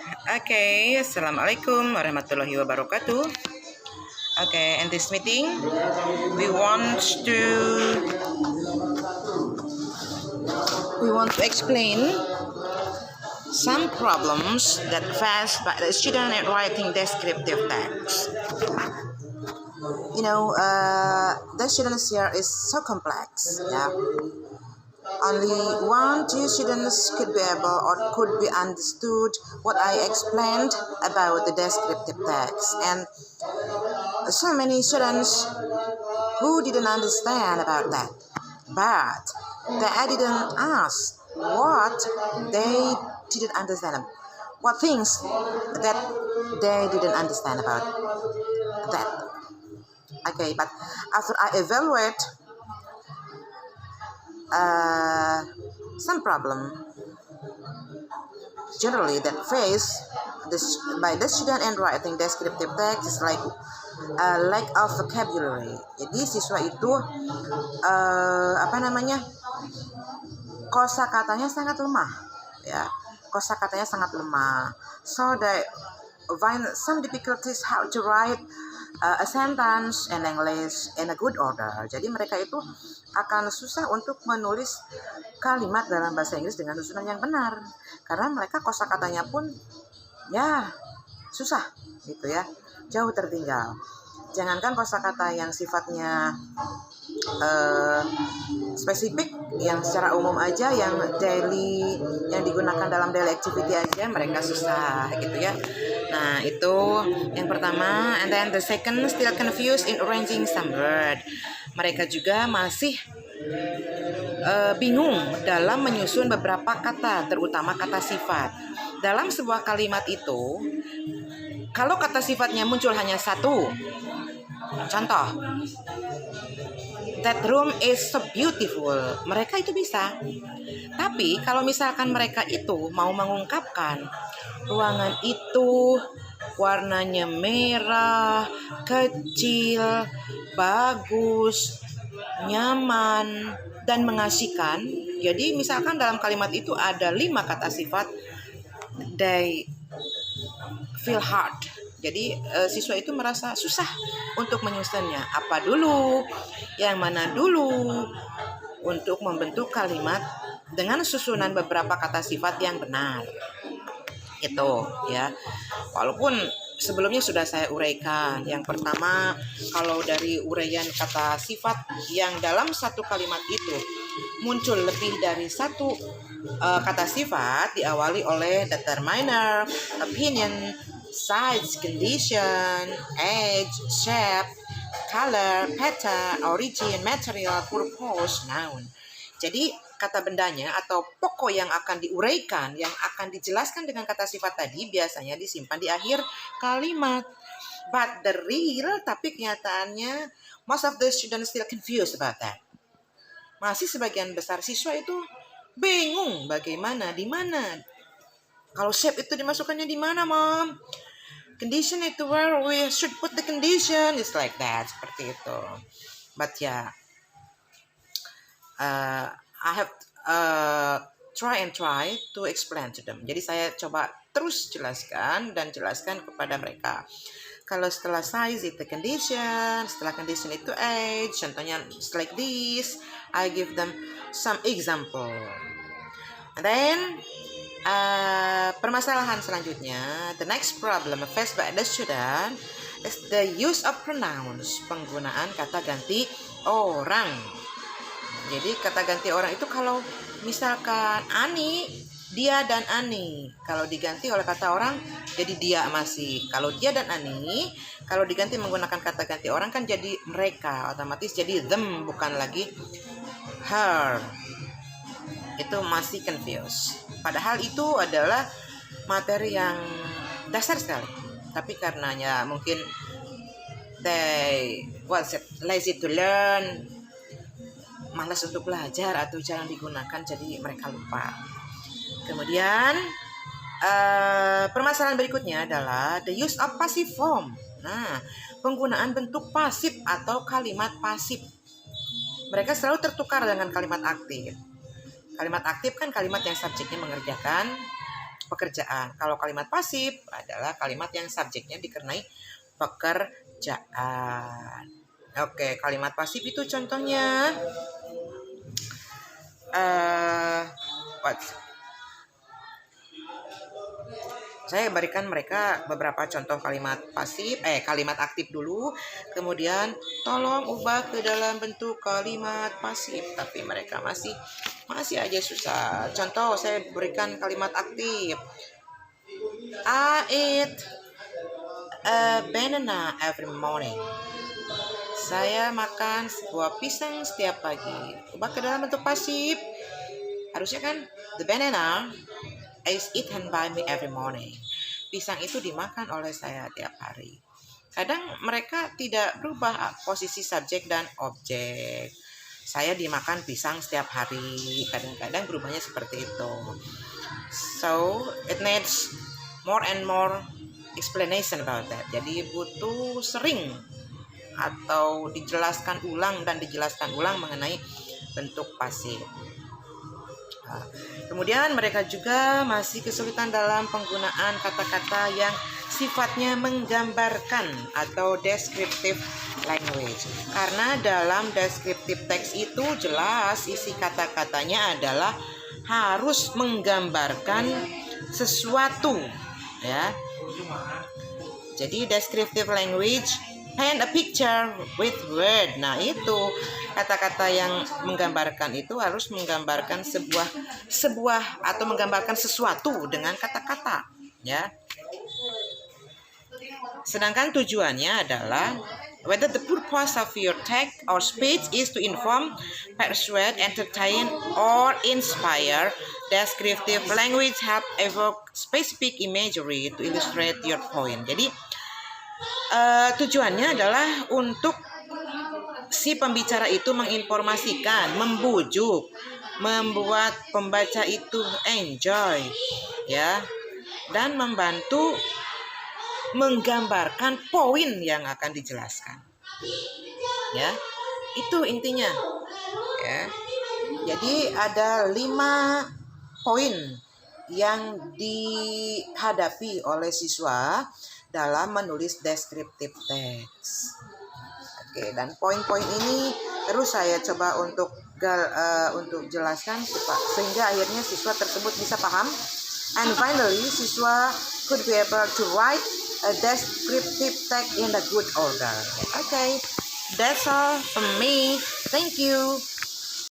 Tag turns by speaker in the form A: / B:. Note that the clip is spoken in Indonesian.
A: Okay, Assalamualaikum warahmatullahi wabarakatuh. Okay, in this meeting, we want to explain some problems that faced by the student in writing descriptive text. The students here is so complex. Yeah, only one, two students could be able or could be understood what I explained about the descriptive text, and so many students who didn't understand about that, but they didn't ask what they didn't understand, what things that they didn't understand about that. Okay, but after I evaluate some problem generally that face by the student in writing descriptive text is like lack of vocabulary. Jadi siswa itu kosakatanya sangat lemah, ya. Kosakatanya sangat lemah. So they find some difficulties how to write a sentence in English in a good order. Jadi mereka itu akan susah untuk menulis kalimat dalam bahasa Inggris dengan susunan yang benar, karena mereka kosakatanya pun ya susah gitu ya, jauh tertinggal. Jangankan kosakata yang sifatnya spesifik, yang secara umum aja, yang daily, yang digunakan dalam daily activity aja mereka susah gitu ya. Nah, itu yang pertama. And then the second, still confused in arranging some word. Mereka juga masih bingung dalam menyusun beberapa kata, terutama kata sifat. Dalam sebuah kalimat itu, kalau kata sifatnya muncul hanya satu, contoh, that room is so beautiful, mereka itu bisa. Tapi kalau misalkan mereka itu mau mengungkapkan ruangan itu warnanya merah, kecil, bagus, nyaman, dan mengasihkan. Jadi misalkan dalam kalimat itu ada 5 kata sifat, they feel hard. Jadi siswa itu merasa susah untuk menyusunnya. Apa dulu, yang mana dulu, untuk membentuk kalimat dengan susunan beberapa kata sifat yang benar. Itu ya. Walaupun sebelumnya sudah saya uraikan. Yang pertama, kalau dari uraian kata sifat yang dalam satu kalimat itu muncul lebih dari satu kata sifat, diawali oleh determiner, opinion, size, condition, age, shape, color, pattern, origin, material, purpose, noun. Jadi kata bendanya atau pokok yang akan diuraikan, yang akan dijelaskan dengan kata sifat tadi biasanya disimpan di akhir kalimat. But the real, tapi kenyataannya most of the students still confused about that. Masih sebagian besar siswa itu bingung bagaimana, di mana. Kalau shape itu dimasukkannya di mana, Mom? Condition itu where we should put the condition, it's like that, seperti itu. But ya, I have try to explain to them. Jadi saya coba terus jelaskan kepada mereka. Kalau setelah size itu condition, setelah condition itu age, contohnya like this, I give them some example. And then permasalahan selanjutnya, the next problem faced by the student is the use of pronouns, penggunaan kata ganti orang. Jadi kata ganti orang itu kalau misalkan Ani, dia dan Ani, kalau diganti oleh kata orang jadi dia masih. Kalau dia dan Ani, kalau diganti menggunakan kata ganti orang kan jadi mereka, otomatis jadi them, bukan lagi her. Itu masih confused. Padahal itu adalah materi yang dasar sekali. Tapi karenanya mungkin they lazy to learn, malas untuk belajar atau jarang digunakan, jadi mereka lupa. Kemudian permasalahan berikutnya adalah the use of passive form. Nah, penggunaan bentuk pasif atau kalimat pasif. Mereka selalu tertukar dengan kalimat aktif. Kalimat aktif kan kalimat yang subjeknya mengerjakan, pekerjaan. Kalau kalimat pasif adalah kalimat yang subjeknya dikenai pekerjaan. Oke, kalimat pasif itu contohnya saya berikan mereka beberapa contoh kalimat pasif, kalimat aktif dulu, kemudian tolong ubah ke dalam bentuk kalimat pasif. Tapi mereka masih aja susah. Contoh saya berikan kalimat aktif. I eat a banana every morning. Saya makan sebuah pisang setiap pagi. Ubah ke dalam bentuk pasif. Harusnya kan the banana is eaten by me every morning. Pisang itu dimakan oleh saya tiap hari. Kadang mereka tidak berubah posisi subjek dan objek. Saya dimakan pisang setiap hari. Kadang-kadang berubahnya seperti itu. So, it needs more and more explanation about that. Jadi butuh sering atau dijelaskan ulang mengenai bentuk pasif. Kemudian mereka juga masih kesulitan dalam penggunaan kata-kata yang sifatnya menggambarkan atau descriptive language. Karena dalam descriptive text itu jelas isi kata-katanya adalah harus menggambarkan sesuatu, ya. Jadi descriptive language paint a picture with word. Nah, itu kata-kata yang menggambarkan itu harus menggambarkan sebuah atau menggambarkan sesuatu dengan kata-kata, ya. Sedangkan tujuannya adalah whether the purpose of your text or speech is to inform, persuade, entertain, or inspire. Descriptive language help evoke specific imagery to illustrate your point. Jadi tujuannya adalah untuk si pembicara itu menginformasikan, membujuk, membuat pembaca itu enjoy, ya, dan membantu menggambarkan poin yang akan dijelaskan, ya. Itu intinya, ya. Jadi ada 5 poin yang dihadapi oleh siswa dalam menulis descriptive text. Oke, dan poin-poin ini terus saya coba untuk jelaskan sehingga akhirnya siswa tersebut bisa paham. And finally, siswa could be able to write a descriptive text in a good order. Okay, that's all from me. Thank you.